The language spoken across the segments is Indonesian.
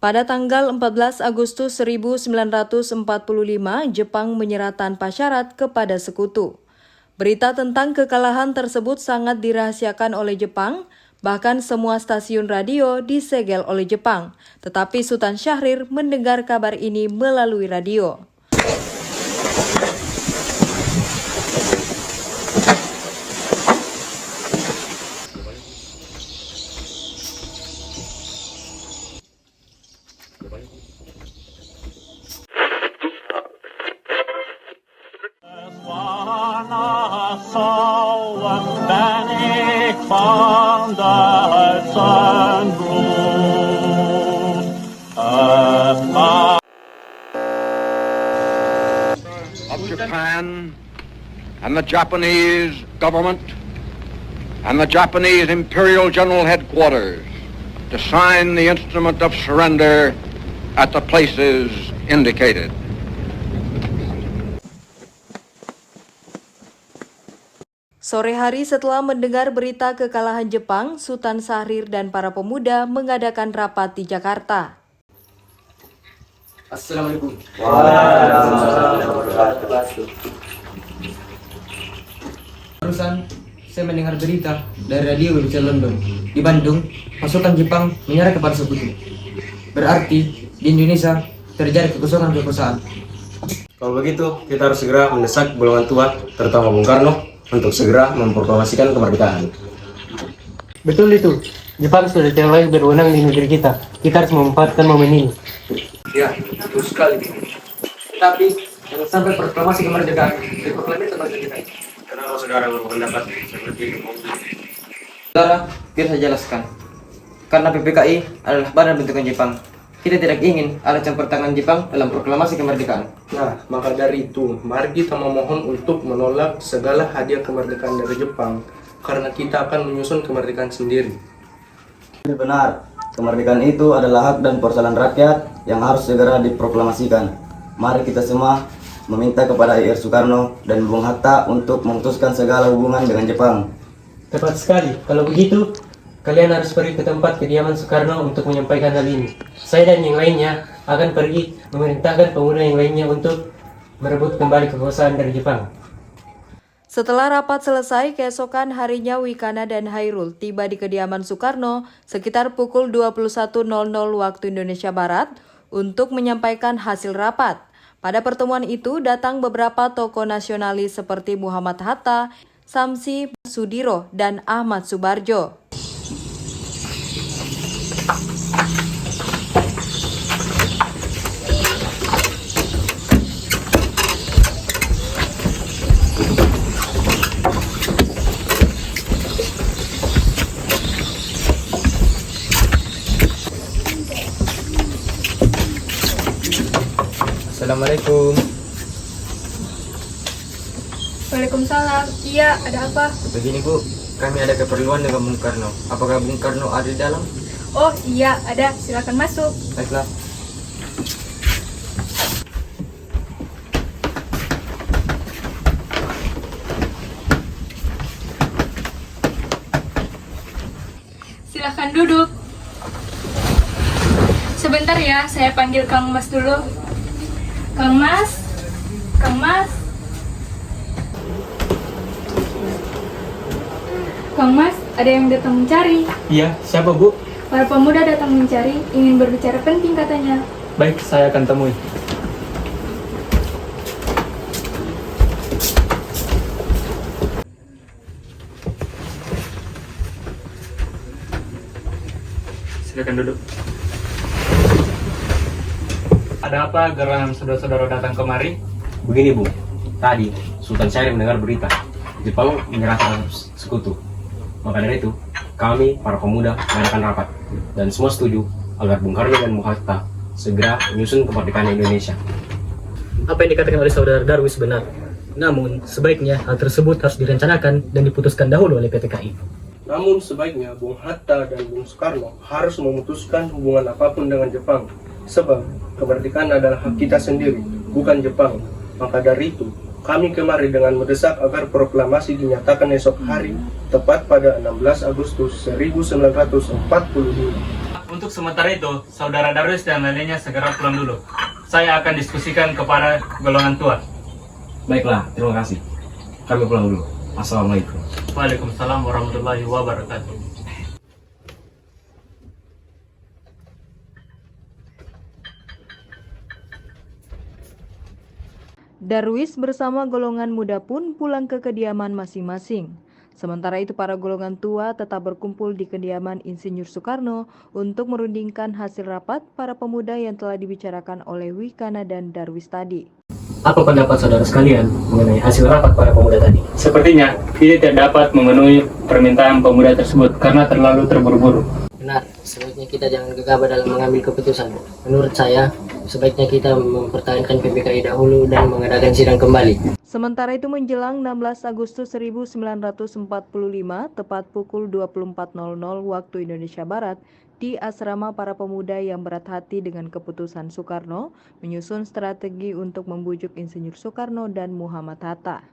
Pada tanggal 14 Agustus 1945, Jepang menyerah tanpa syarat kepada sekutu. Berita tentang kekalahan tersebut sangat dirahasiakan oleh Jepang, bahkan semua stasiun radio disegel oleh Jepang. Tetapi Sultan Syahrir mendengar kabar ini melalui radio. Of Japan and the Japanese government and the Japanese Imperial General Headquarters to sign the instrument of surrender at the places indicated. Sore hari setelah mendengar berita kekalahan Jepang, Sultan Syahrir dan para pemuda mengadakan rapat di Jakarta. Assalamualaikum. Barusan saya mendengar berita dari radio BBC London. Di Bandung, pasukan Jepang menyerah kepada sekutu. Berarti di Indonesia terjadi kekosongan kekuasaan. Kalau begitu, kita harus segera mendesak golongan tua, terutama Bung Karno, untuk segera memproklamasikan kemerdekaan. Betul itu. Jepang sudah tidak lagi berwenang di negeri kita. Kita harus memanfaatkan momen ini. Ya, betul sekali. Tapi jangan sampai proklamasi kemerdekaan diproklamirkan sebagai kita. Kenapa saudara berpendapat seperti itu? Saudara, biar saya jelaskan. Karena PPKI adalah badan bentukan Jepang. Kita tidak ingin ada campur tangan Jepang dalam proklamasi kemerdekaan. Nah, maka dari itu, mari kita memohon untuk menolak segala hadiah kemerdekaan dari Jepang, karena kita akan menyusun kemerdekaan sendiri. Benar, kemerdekaan itu adalah hak dan persoalan rakyat yang harus segera diproklamasikan. Mari kita semua meminta kepada Ir Soekarno dan Bung Hatta untuk memutuskan segala hubungan dengan Jepang. Tepat sekali. Kalau begitu, kalian harus pergi ke tempat kediaman Soekarno untuk menyampaikan hal ini. Saya dan yang lainnya akan pergi memerintahkan pemuda yang lainnya untuk merebut kembali kekuasaan dari Jepang. Setelah rapat selesai, keesokan harinya Wikana dan Hairul tiba di kediaman Soekarno sekitar pukul 21.00 waktu Indonesia Barat untuk menyampaikan hasil rapat. Pada pertemuan itu datang beberapa tokoh nasionalis seperti Muhammad Hatta, Samsi Sudiro, dan Ahmad Subarjo. Assalamualaikum. Waalaikumsalam. Iya, ada apa? Begini Bu, kami ada keperluan dengan Bung Karno. Apakah Bung Karno ada di dalam? Oh iya, ada. Silakan masuk. Baiklah. Silakan duduk. Sebentar ya, saya panggil Kang Mas dulu. Kang Mas. Kang Mas. Kang Mas, ada yang datang mencari. Iya, siapa Bu? Para pemuda datang mencari, ingin berbicara penting katanya. Baik, saya akan temui. Silakan duduk. Ada apa gerangan saudara-saudara datang kemari? Begini Bu, tadi Sultan Syahrir mendengar berita Jepang menyerahkan sekutu. Maka dari itu, kami para pemuda mengadakan rapat dan semua setuju agar Bung Karno dan Bung Hatta segera menyusun kemerdekaan Indonesia. Apa yang dikatakan oleh saudara Darwis benar. Namun, sebaiknya hal tersebut harus direncanakan dan diputuskan dahulu oleh PPKI. Namun sebaiknya Bung Hatta dan Bung Soekarno harus memutuskan hubungan apapun dengan Jepang, sebab kemerdekaan adalah hak kita sendiri, bukan Jepang. Maka dari itu, kami kemari dengan mendesak agar proklamasi dinyatakan esok hari, tepat pada 16 Agustus 1945. Untuk sementara itu, Saudara Darwis dan lainnya segera pulang dulu. Saya akan diskusikan kepada golongan tua. Baiklah, terima kasih. Kami pulang dulu. Assalamualaikum. Waalaikumsalam warahmatullahi wabarakatuh. Darwis bersama golongan muda pun pulang ke kediaman masing-masing. Sementara itu para golongan tua tetap berkumpul di kediaman Insinyur Soekarno untuk merundingkan hasil rapat para pemuda yang telah dibicarakan oleh Wikana dan Darwis tadi. Apa pendapat saudara sekalian mengenai hasil rapat para pemuda tadi? Sepertinya kita tidak dapat memenuhi permintaan pemuda tersebut karena terlalu terburu-buru. Benar, sebaiknya kita jangan gegabah dalam mengambil keputusan. Menurut saya, sebaiknya kita mempertahankan PPKI dahulu dan mengadakan sidang kembali. Sementara itu menjelang 16 Agustus 1945, tepat pukul 24.00 waktu Indonesia Barat, di asrama para pemuda yang berat hati dengan keputusan Soekarno, menyusun strategi untuk membujuk Insinyur Soekarno dan Muhammad Hatta.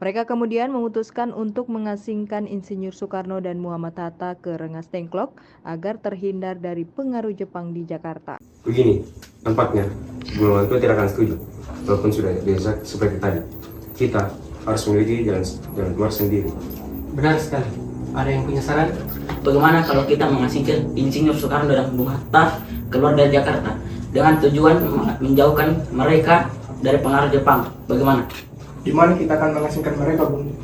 Mereka kemudian memutuskan untuk mengasingkan Insinyur Soekarno dan Muhammad Hatta ke Rengas Dengklok agar terhindar dari pengaruh Jepang di Jakarta. Begini, tampaknya golongan tua tidak akan setuju, walaupun sudah diajak seperti tadi. Kita harus memiliki jalan keluar sendiri. Benar sekali. Ada yang punya saran? Bagaimana kalau kita mengasingkan Insinyur Soekarno dan Bung Hatta keluar dari Jakarta dengan tujuan menjauhkan mereka dari pengaruh Jepang? Bagaimana? Di mana kita akan mengasingkan mereka, Bung?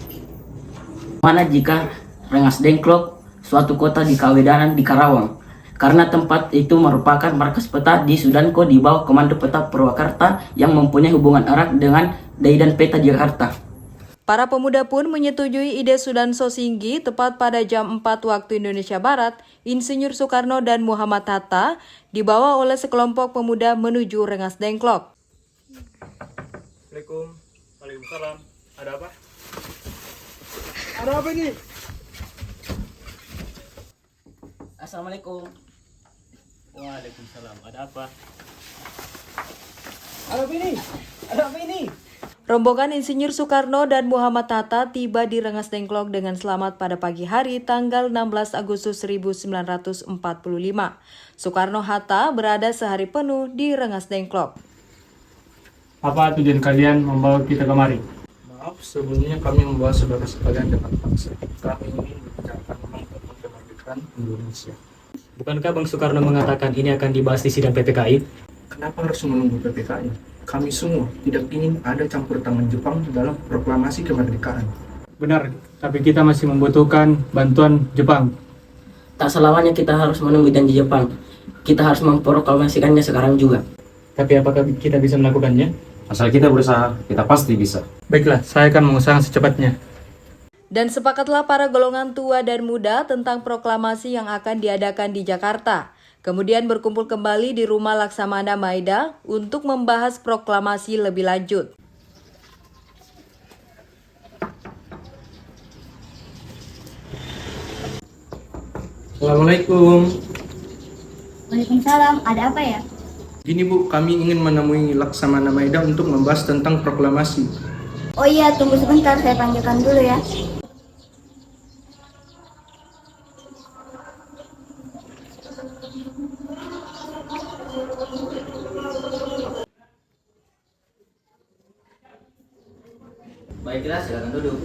Mana jika Rengas Dengklok, suatu kota di Kawedanan di Karawang, karena tempat itu merupakan markas peta di Sudanko di bawah Komando Peta Purwakarta yang mempunyai hubungan erat dengan Daidan Peta Jakarta. Para pemuda pun menyetujui ide Sudanso Singgi. Tepat pada jam 4 waktu Indonesia Barat, Insinyur Soekarno dan Muhammad Hatta dibawa oleh sekelompok pemuda menuju Rengas Dengklok. Assalamualaikum. Waalaikumsalam. Ada apa? Ada apa ini? Assalamualaikum. Waalaikumsalam. Ada apa? Ada apa ini? Ada apa ini? Rombongan Insinyur Soekarno dan Muhammad Hatta tiba di Rengas Dengklok dengan selamat pada pagi hari tanggal 16 Agustus 1945. Soekarno-Hatta berada sehari penuh di Rengas Dengklok. Apa tujuan kalian membawa kita kemari? Maaf, sebelumnya kami membawa saudara sekalian dengan paksa. Kami ingin membicarakan tentang kemerdekaan Indonesia. Bukankah Bang Soekarno mengatakan ini akan dibahas di sidang PPKI? Kenapa harus menunggu PPKI? Kami semua tidak ingin ada campur tangan Jepang dalam proklamasi kemerdekaan. Benar, tapi kita masih membutuhkan bantuan Jepang. Tak selamanya kita harus menunggu janji Jepang. Kita harus memproklamasikannya sekarang juga. Tapi apakah kita bisa melakukannya? Asal kita berusaha, kita pasti bisa. Baiklah, saya akan mengusahakan secepatnya. Dan sepakatlah para golongan tua dan muda tentang proklamasi yang akan diadakan di Jakarta. Kemudian berkumpul kembali di rumah Laksamana Maeda untuk membahas proklamasi lebih lanjut. Assalamualaikum. Waalaikumsalam. Ada apa ya? Gini Bu, kami ingin menemui Laksamana Maeda untuk membahas tentang proklamasi. Oh iya, tunggu sebentar. Saya panggilkan dulu ya. Baiklah, silakan duduk.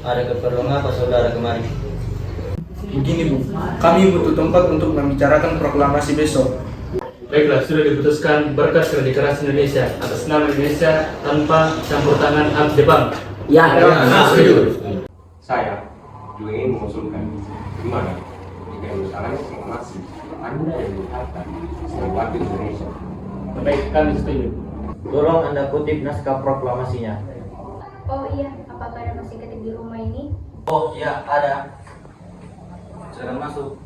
Ada keperluan apa saudara kemari? Begini Bu, kami butuh tempat untuk membicarakan proklamasi besok. Baiklah, sudah diputuskan berkat kerja keras Indonesia atas nama Indonesia tanpa campur tangan hak Jepang. Ya, Setuju. Saya juga ingin mengusulkan gimana jika misalnya proklamasi Anda yang mengatakan sebagai wakil Indonesia. Baik, kami setuju. Tolong Anda kutip naskah proklamasinya. Oh iya, apakah ada masih ketik di rumah ini? Oh ya, ada. Silakan masuk.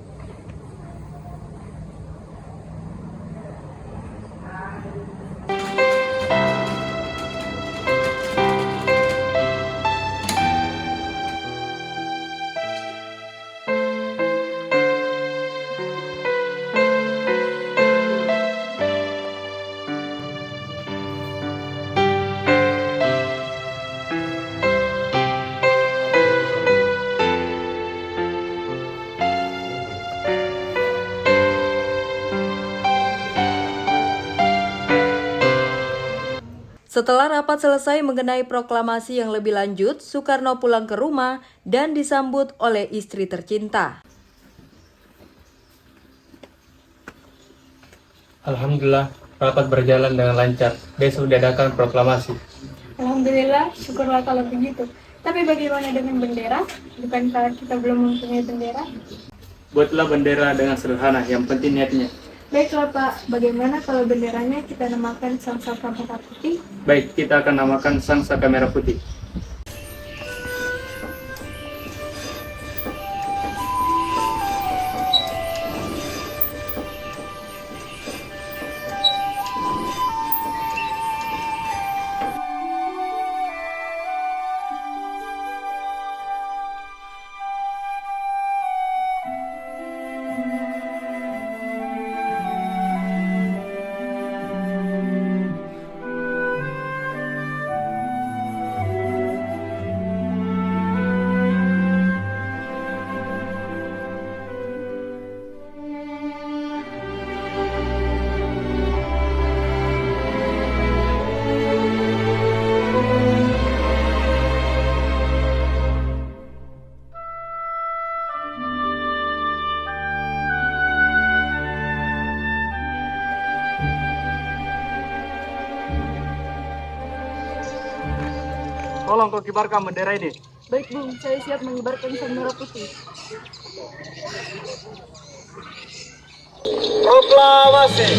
Setelah rapat selesai mengenai proklamasi yang lebih lanjut, Soekarno pulang ke rumah dan disambut oleh istri tercinta. Alhamdulillah, rapat berjalan dengan lancar. Besok diadakan proklamasi. Alhamdulillah, syukurlah kalau begitu. Tapi bagaimana dengan bendera? Bukankah kita belum mempunyai bendera? Buatlah bendera dengan sederhana, yang penting niatnya. Baiklah Pak, bagaimana kalau benderanya kita namakan Sang Saka Merah Putih? Baik, kita akan namakan Sang Saka Merah Putih. Tolong kau kibarkan bendera ini. Baik Bung, saya siap mengibarkan Sang Merah Putih. Proklamasi.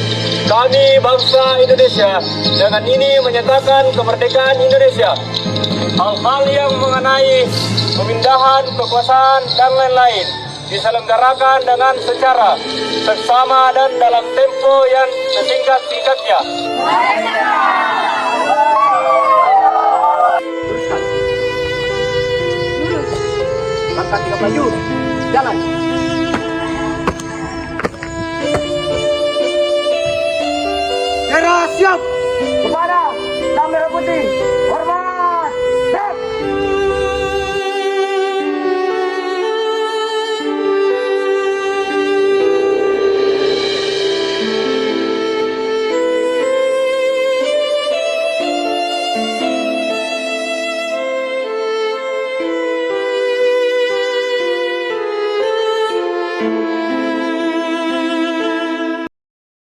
Kami bangsa Indonesia dengan ini menyatakan kemerdekaan Indonesia. Hal-hal yang mengenai pemindahan kekuasaan dan lain-lain diselenggarakan dengan secara seksama dan dalam tempo yang sesingkat-singkatnya. Angkat 3 maju, jalan. Merah siap, kepada Sang Merah Putih.